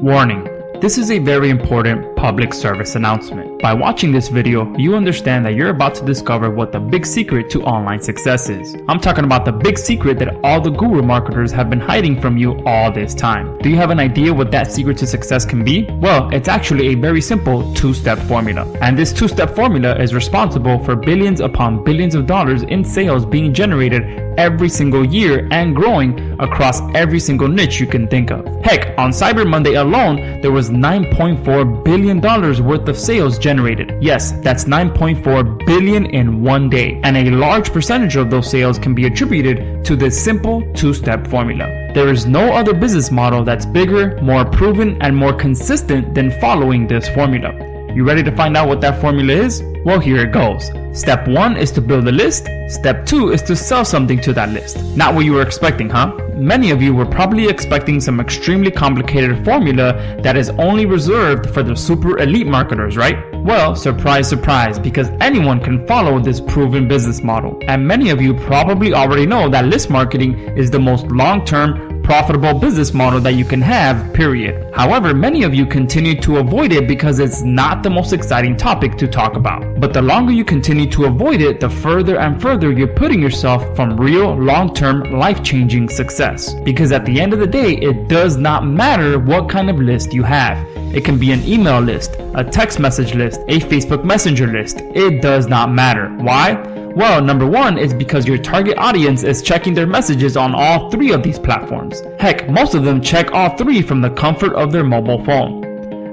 Warning. This is a very important public service announcement. By watching this video, you understand that you're about to discover what the big secret to online success is. I'm talking about the big secret that all the guru marketers have been hiding from you all this time. Do you have an idea what that secret to success can be? Well, it's actually a very simple two-step formula. And this two-step formula is responsible for billions upon billions of dollars in sales being generated every single year and growing across every single niche you can think of. Heck, on Cyber Monday alone, there was $9.4 billion worth of sales generated. Yes, that's $9.4 billion in one day. And a large percentage of those sales can be attributed to this simple two-step formula. There is no other business model that's bigger, more proven, and more consistent than following this formula. You ready to find out what that formula is? Well, here it goes. Step 1 is to build a list. Step 2 is to sell something to that list. Not what you were expecting, huh? Many of you were probably expecting some extremely complicated formula that is only reserved for the super elite marketers, right? Well, surprise, surprise, because anyone can follow this proven business model. And many of you probably already know that list marketing is the most long-term profitable business model that you can have, period. However, many of you continue to avoid it because it's not the most exciting topic to talk about. But the longer you continue to avoid it, the further and further you're putting yourself from real, long-term, life-changing success. Because at the end of the day, it does not matter what kind of list you have. It can be an email list, a text message list, a Facebook Messenger list. It does not matter. Why? Well, number one is because your target audience is checking their messages on all three of these platforms. Heck, most of them check all three from the comfort of their mobile phone.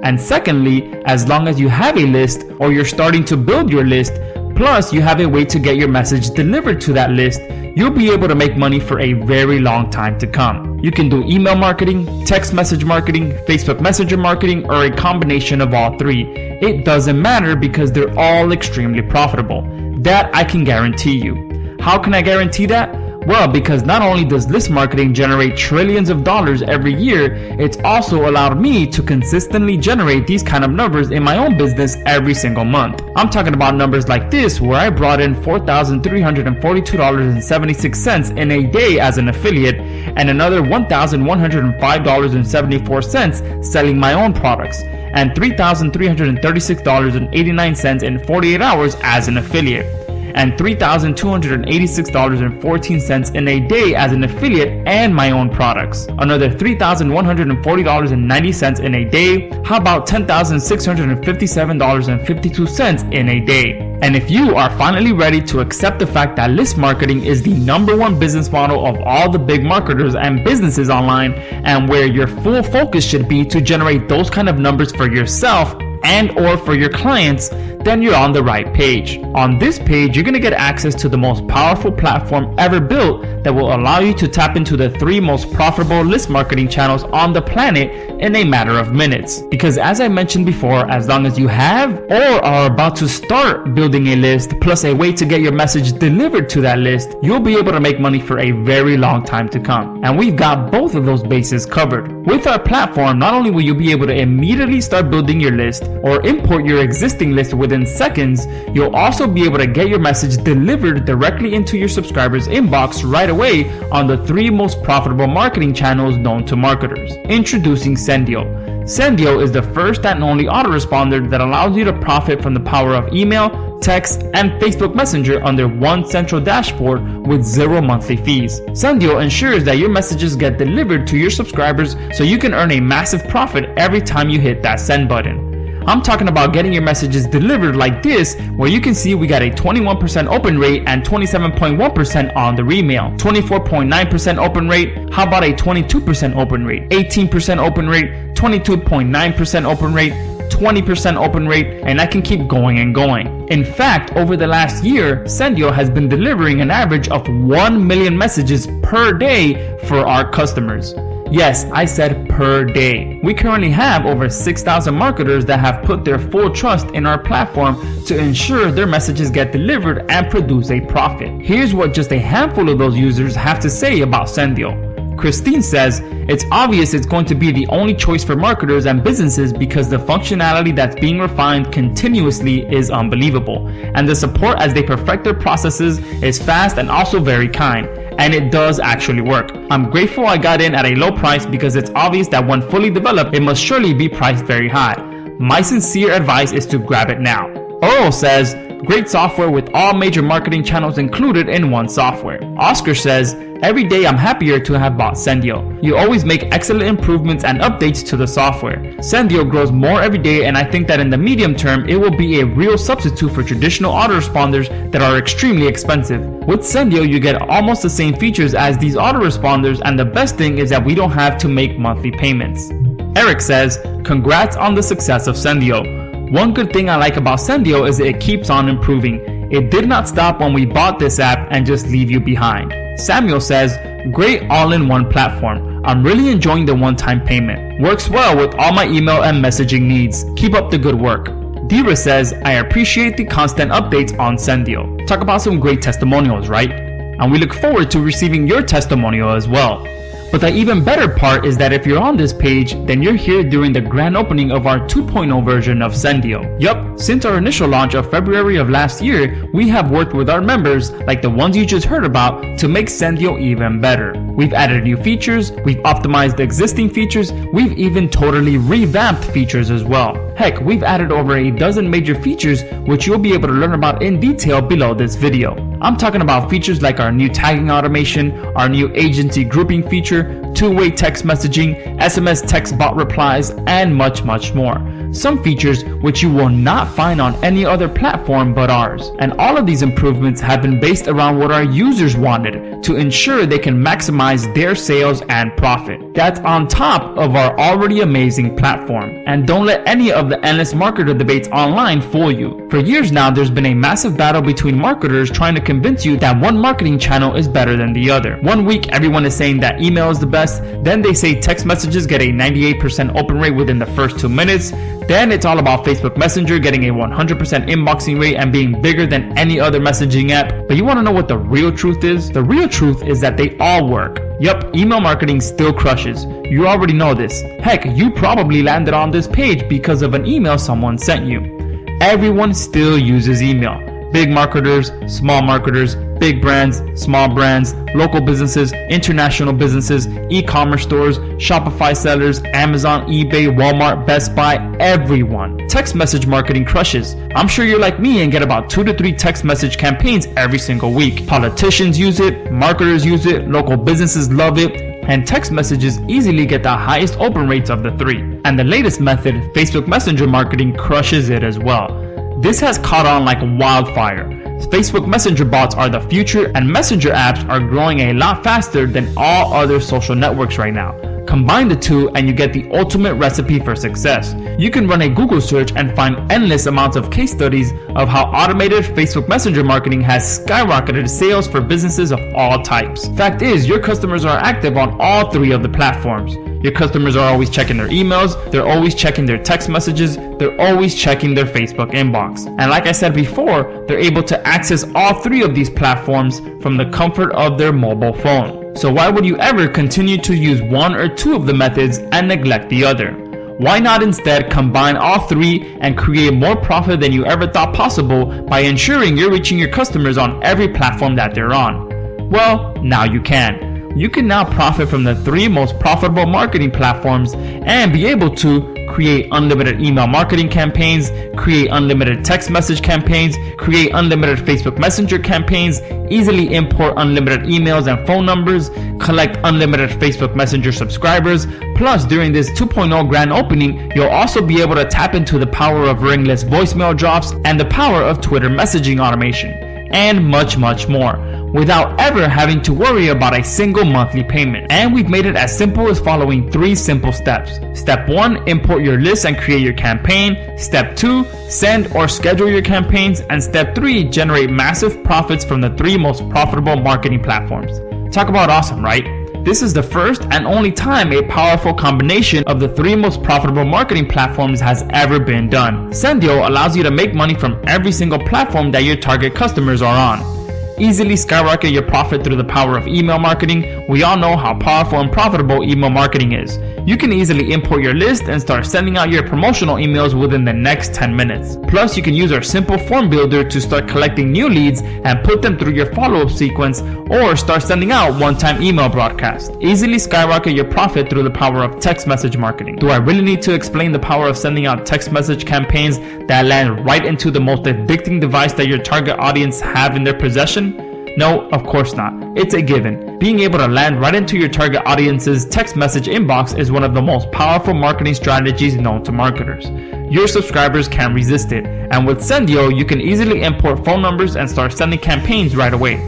And secondly, as long as you have a list or you're starting to build your list, plus you have a way to get your message delivered to that list, you'll be able to make money for a very long time to come. You can do email marketing, text message marketing, Facebook Messenger marketing, or a combination of all three. It doesn't matter because they're all extremely profitable. That I can guarantee you. How can I guarantee that? Well, because not only does list marketing generate trillions of dollars every year, it's also allowed me to consistently generate these kind of numbers in my own business every single month. I'm talking about numbers like this, where I brought in $4,342.76 in a day as an affiliate, and another $1,105.74 selling my own products, and $3,336.89 in 48 hours as an affiliate, and $3,286.14 in a day as an affiliate and my own products. Another $3,140.90 in a day. How about $10,657.52 in a day? And if you are finally ready to accept the fact that list marketing is the #1 business model of all the big marketers and businesses online, and where your full focus should be to generate those kind of numbers for yourself and or for your clients, then you're on the right page. On this page, you're going to get access to the most powerful platform ever built that will allow you to tap into the 3 most profitable list marketing channels on the planet in a matter of minutes. Because as I mentioned before, as long as you have or are about to start building a list, plus a way to get your message delivered to that list, you'll be able to make money for a very long time to come. And we've got both of those bases covered. With our platform, not only will you be able to immediately start building your list or import your existing list within seconds, you'll also be able to get your message delivered directly into your subscribers' inbox right away on the 3 most profitable marketing channels known to marketers. Introducing Sendiio. Sendiio is the first and only autoresponder that allows you to profit from the power of email, text, and Facebook Messenger under one central dashboard with 0 monthly fees. Sendiio ensures that your messages get delivered to your subscribers so you can earn a massive profit every time you hit that send button. I'm talking about getting your messages delivered like this, where you can see we got a 21% open rate and 27.1% on the email, 24.9% open rate. How about a 22% open rate, 18% open rate, 22.9% open rate, 20% open rate, and I can keep going and going. In fact, over the last year, Sendiio has been delivering an average of 1 million messages per day for our customers. Yes, I said per day. We currently have over 6,000 marketers that have put their full trust in our platform to ensure their messages get delivered and produce a profit. Here's what just a handful of those users have to say about Sendiio. Christine says, it's obvious it's going to be the only choice for marketers and businesses because the functionality that's being refined continuously is unbelievable, and the support as they perfect their processes is fast and also very kind. and it does actually work. I'm grateful I got in at a low price because it's obvious that when fully developed, it must surely be priced very high. My sincere advice is to grab it now. Earl says, great software with all major marketing channels included in one software. Oscar says, every day I'm happier to have bought Sendiio. You always make excellent improvements and updates to the software. Sendiio grows more every day, and I think that in the medium term it will be a real substitute for traditional autoresponders that are extremely expensive. With Sendiio you get almost the same features as these autoresponders, and the best thing is that we don't have to make monthly payments. Eric says, congrats on the success of Sendiio. One good thing I like about Sendiio is that it keeps on improving. It did not stop when we bought this app and just leave you behind. Samuel says, great all-in-one platform. I'm really enjoying the one-time payment. Works well with all my email and messaging needs. Keep up the good work. Dira says, I appreciate the constant updates on Sendiio. Talk about some great testimonials, right? And we look forward to receiving your testimonial as well. But the even better part is that if you're on this page, then you're here during the grand opening of our 2.0 version of Sendiio. Yup, since our initial launch of February of last year, we have worked with our members, like the ones you just heard about, to make Sendiio even better. We've added new features, we've optimized the existing features, we've even totally revamped features as well. Heck, we've added over a dozen major features which you'll be able to learn about in detail below this video. I'm talking about features like our new tagging automation, our new agency grouping feature, two-way text messaging, SMS text bot replies, and much more. Some features which you will not find on any other platform but ours. And all of these improvements have been based around what our users wanted to ensure they can maximize their sales and profit. That's on top of our already amazing platform. And don't let any of the endless marketer debates online fool you. For years now, there's been a massive battle between marketers trying to convince you that one marketing channel is better than the other. One week everyone is saying that email is the best, then they say text messages get a 98% open rate within the first 2 minutes, then it's all about Facebook Messenger getting a 100% inboxing rate and being bigger than any other messaging app. But you want to know what the real truth is? The real truth is that they all work. Yup, email marketing still crushes. You already know this. Heck, you probably landed on this page because of an email someone sent you. Everyone still uses email. Big marketers, small marketers, big brands, small brands, local businesses, international businesses, e-commerce stores, Shopify sellers, Amazon, eBay, Walmart, Best Buy, everyone. Text message marketing crushes. I'm sure you're like me and get about 2 to 3 text message campaigns every single week. Politicians use it, marketers use it, local businesses love it, and text messages easily get the highest open rates of the 3. And the latest method, Facebook Messenger marketing, crushes it as well. This has caught on like wildfire. Facebook Messenger bots are the future, and Messenger apps are growing a lot faster than all other social networks right now. Combine the two and you get the ultimate recipe for success. You can run a Google search and find endless amounts of case studies of how automated Facebook Messenger marketing has skyrocketed sales for businesses of all types. Fact is, your customers are active on all 3 of the platforms. Your customers are always checking their emails, they're always checking their text messages, they're always checking their Facebook inbox. And like I said before, they're able to access all 3 of these platforms from the comfort of their mobile phone. So why would you ever continue to use one or 2 of the methods and neglect the other? Why not instead combine all 3 and create more profit than you ever thought possible by ensuring you're reaching your customers on every platform that they're on? Well, now you can. You can now profit from the 3 most profitable marketing platforms and be able to create unlimited email marketing campaigns, create unlimited text message campaigns, create unlimited Facebook Messenger campaigns, easily import unlimited emails and phone numbers, collect unlimited Facebook Messenger subscribers. Plus, during this 2.0 grand opening, you'll also be able to tap into the power of ringless voicemail drops and the power of Twitter messaging automation, and much more, without ever having to worry about a single monthly payment. And we've made it as simple as following 3 simple steps. Step 1, import your list and create your campaign. Step 2, send or schedule your campaigns. And step 3, generate massive profits from the 3 most profitable marketing platforms. Talk about awesome, right? This is the first and only time a powerful combination of the 3 most profitable marketing platforms has ever been done. Sendiio allows you to make money from every single platform that your target customers are on. Easily skyrocket your profit through the power of email marketing. We all know how powerful and profitable email marketing is. you can easily import your list and start sending out your promotional emails within the next 10 minutes. Plus, you can use our simple form builder to start collecting new leads and put them through your follow-up sequence, or start sending out one-time email broadcasts. Easily skyrocket your profit through the power of text message marketing. Do I really need to explain the power of sending out text message campaigns that land right into the most addicting device that your target audience have in their possession? No, of course not. It's a given. Being able to land right into your target audience's text message inbox is one of the most powerful marketing strategies known to marketers. Your subscribers can't resist it, and with Sendiio, you can easily import phone numbers and start sending campaigns right away.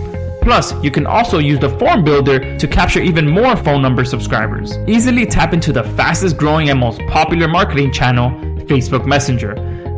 Plus, you can also use the form builder to capture even more phone number subscribers. Easily tap into the fastest growing and most popular marketing channel, Facebook Messenger.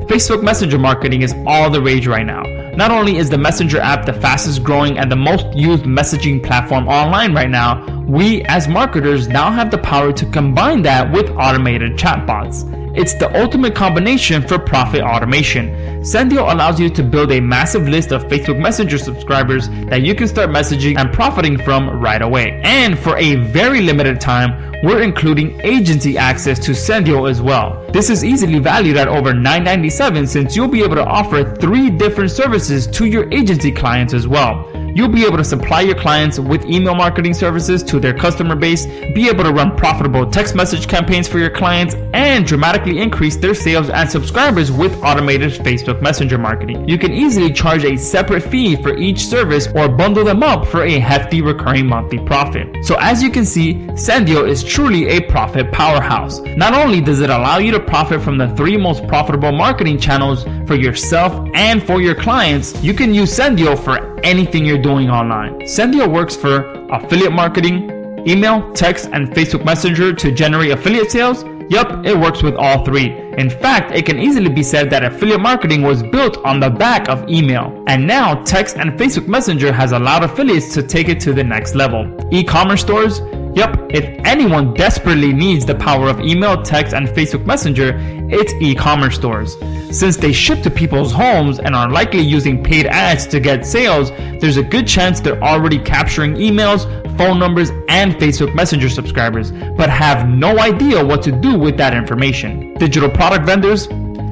Facebook Messenger marketing is all the rage right now. Not only is the Messenger app the fastest growing and the most used messaging platform online right now, we as marketers now have the power to combine that with automated chatbots. It's the ultimate combination for profit automation. Sendiio allows you to build a massive list of Facebook Messenger subscribers that you can start messaging and profiting from right away. And for a very limited time, we're including agency access to Sendiio as well. This is easily valued at over $9.97, since you'll be able to offer 3 different services to your agency clients as well. You'll be able to supply your clients with email marketing services to their customer base, be able to run profitable text message campaigns for your clients, and dramatically increase their sales and subscribers with automated Facebook Messenger marketing. You can easily charge a separate fee for each service or bundle them up for a hefty recurring monthly profit. So as you can see, Sendiio is truly a profit powerhouse. Not only does it allow you to profit from the 3 most profitable marketing channels for yourself and for your clients, you can use Sendiio for anything you're doing online. Sendiio works for affiliate marketing, email, text, and Facebook Messenger to generate affiliate sales. Yup, it works with all 3. In fact, it can easily be said that affiliate marketing was built on the back of email. And now, text and Facebook Messenger has allowed affiliates to take it to the next level. E-commerce stores? Yup, if anyone desperately needs the power of email, text, and Facebook Messenger, it's e-commerce stores. Since they ship to people's homes and are likely using paid ads to get sales, there's a good chance they're already capturing emails, phone numbers, and Facebook Messenger subscribers, but have no idea what to do with that information. Digital product vendors?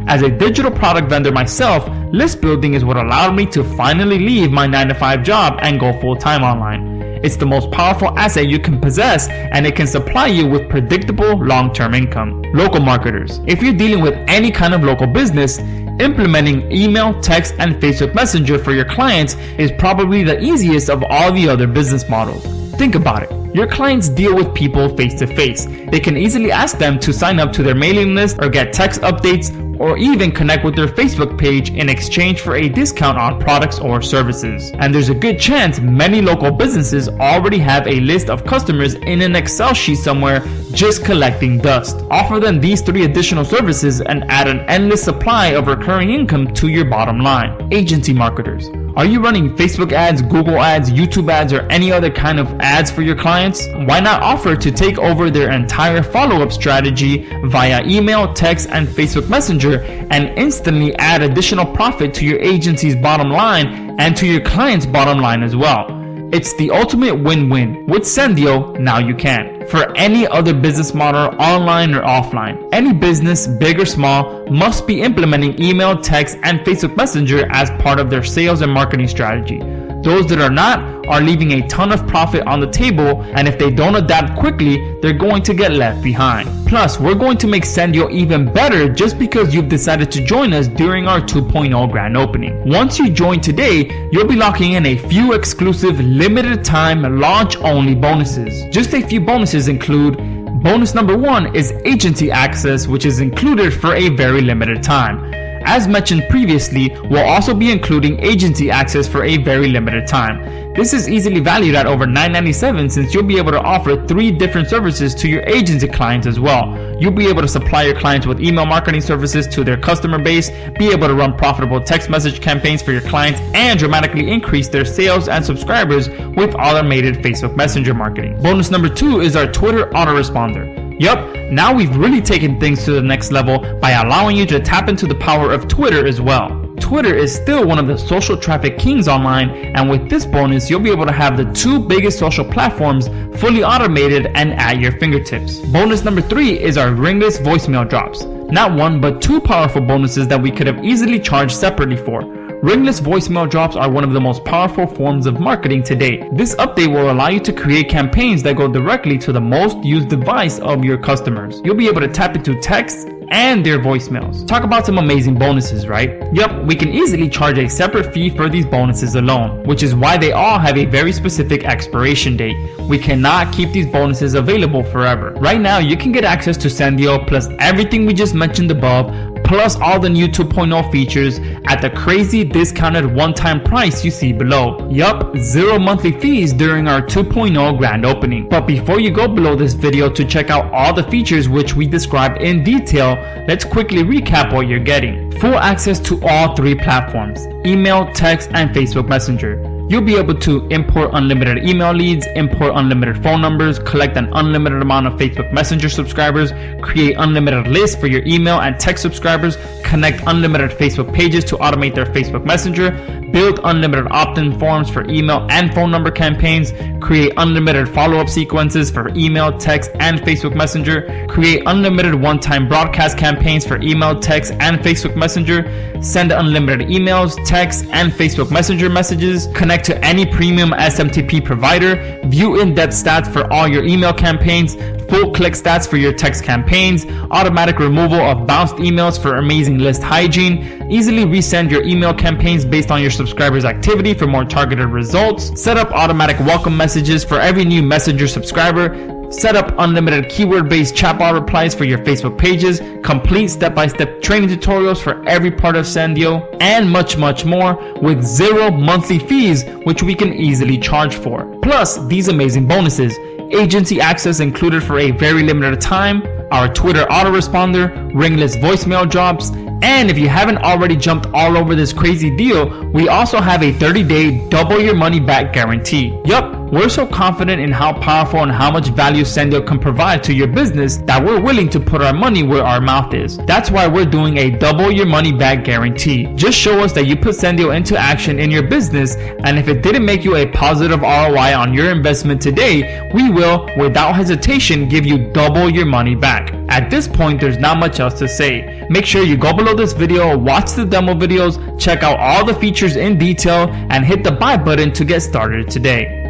As a digital product vendor myself, list building is what allowed me to finally leave my 9-to-5 job and go full-time online. It's the most powerful asset you can possess, and it can supply you with predictable long-term income. Local marketers. If you're dealing with any kind of local business, implementing email, text, and Facebook Messenger for your clients is probably the easiest of all the other business models. Think about it. Your clients deal with people face to face. They can easily ask them to sign up to their mailing list or get text updates, or even connect with their Facebook page in exchange for a discount on products or services. And there's a good chance many local businesses already have a list of customers in an Excel sheet somewhere just collecting dust. Offer them these 3 additional services and add an endless supply of recurring income to your bottom line. Agency marketers. Are you running Facebook ads, Google ads, YouTube ads, or any other kind of ads for your clients? Why not offer to take over their entire follow-up strategy via email, text, and Facebook Messenger, and instantly add additional profit to your agency's bottom line and to your client's bottom line as well? It's the ultimate win-win. With Sendiio, now you can. For any other business model, online or offline, any business, big or small, must be implementing email, text, and Facebook Messenger as part of their sales and marketing strategy. Those that are not are leaving a ton of profit on the table, and if they don't adapt quickly, they're going to get left behind. Plus, we're going to make Sendiio even better just because you've decided to join us during our 2.0 grand opening. Once you join today, you'll be locking in a few exclusive limited time launch only bonuses. Just a few bonuses include: bonus number 1 is agency access, which is included for a very limited time. As mentioned previously, we'll also be including agency access for a very limited time. This is easily valued at over $9.97, since you'll be able to offer 3 different services to your agency clients as well. You'll be able to supply your clients with email marketing services to their customer base, be able to run profitable text message campaigns for your clients, and dramatically increase their sales and subscribers with automated Facebook Messenger marketing. Bonus number 2 is our Twitter autoresponder. Yup, now we've really taken things to the next level by allowing you to tap into the power of Twitter as well. Twitter is still one of the social traffic kings online, and with this bonus, you'll be able to have the 2 biggest social platforms fully automated and at your fingertips. Bonus number 3 is our ringless voicemail drops. Not 1, but 2 powerful bonuses that we could have easily charged separately for. Ringless voicemail drops are one of the most powerful forms of marketing to date. This update will allow you to create campaigns that go directly to the most used device of your customers. You'll be able to tap into text and their voicemails. Talk about some amazing bonuses, right? Yep, we can easily charge a separate fee for these bonuses alone, which is why they all have a very specific expiration date. We cannot keep these bonuses available forever. Right now, you can get access to Sendiio plus everything we just mentioned above, plus all the new 2.0 features at the crazy discounted one-time price you see below. Yup, 0 monthly fees during our 2.0 grand opening. But before you go below this video to check out all the features which we described in detail, let's quickly recap what you're getting. Full access to all 3 platforms: email, text, and Facebook Messenger. You'll be able to import unlimited email leads, import unlimited phone numbers, collect an unlimited amount of Facebook Messenger subscribers, create unlimited lists for your email and text subscribers, connect unlimited Facebook pages to automate their Facebook Messenger, build unlimited opt-in forms for email and phone number campaigns, create unlimited follow-up sequences for email, text, and Facebook Messenger, create unlimited one-time broadcast campaigns for email, text, and Facebook Messenger, send unlimited emails, text, and Facebook Messenger messages, connect to any premium SMTP provider, view in-depth stats for all your email campaigns, full click stats for your text campaigns, automatic removal of bounced emails for amazing list hygiene, easily resend your email campaigns based on your subscribers' activity for more targeted results, set up automatic welcome messages for every new Messenger subscriber, set up unlimited keyword-based chatbot replies for your Facebook pages, complete step-by-step training tutorials for every part of Sendiio, and much more with 0 monthly fees, which we can easily charge for. Plus, these amazing bonuses: agency access included for a very limited time, our Twitter autoresponder, ringless voicemail drops, and if you haven't already jumped all over this crazy deal, we also have a 30-day double your money back guarantee. Yup, we're so confident in how powerful and how much value Sendiio can provide to your business that we're willing to put our money where our mouth is. That's why we're doing a double your money back guarantee. Just show us that you put Sendiio into action in your business, and if it didn't make you a positive ROI on your investment today, we will, without hesitation, give you double your money back. At this point, there's not much else to say. Make sure you go below this video, watch the demo videos, check out all the features in detail, and hit the buy button to get started today.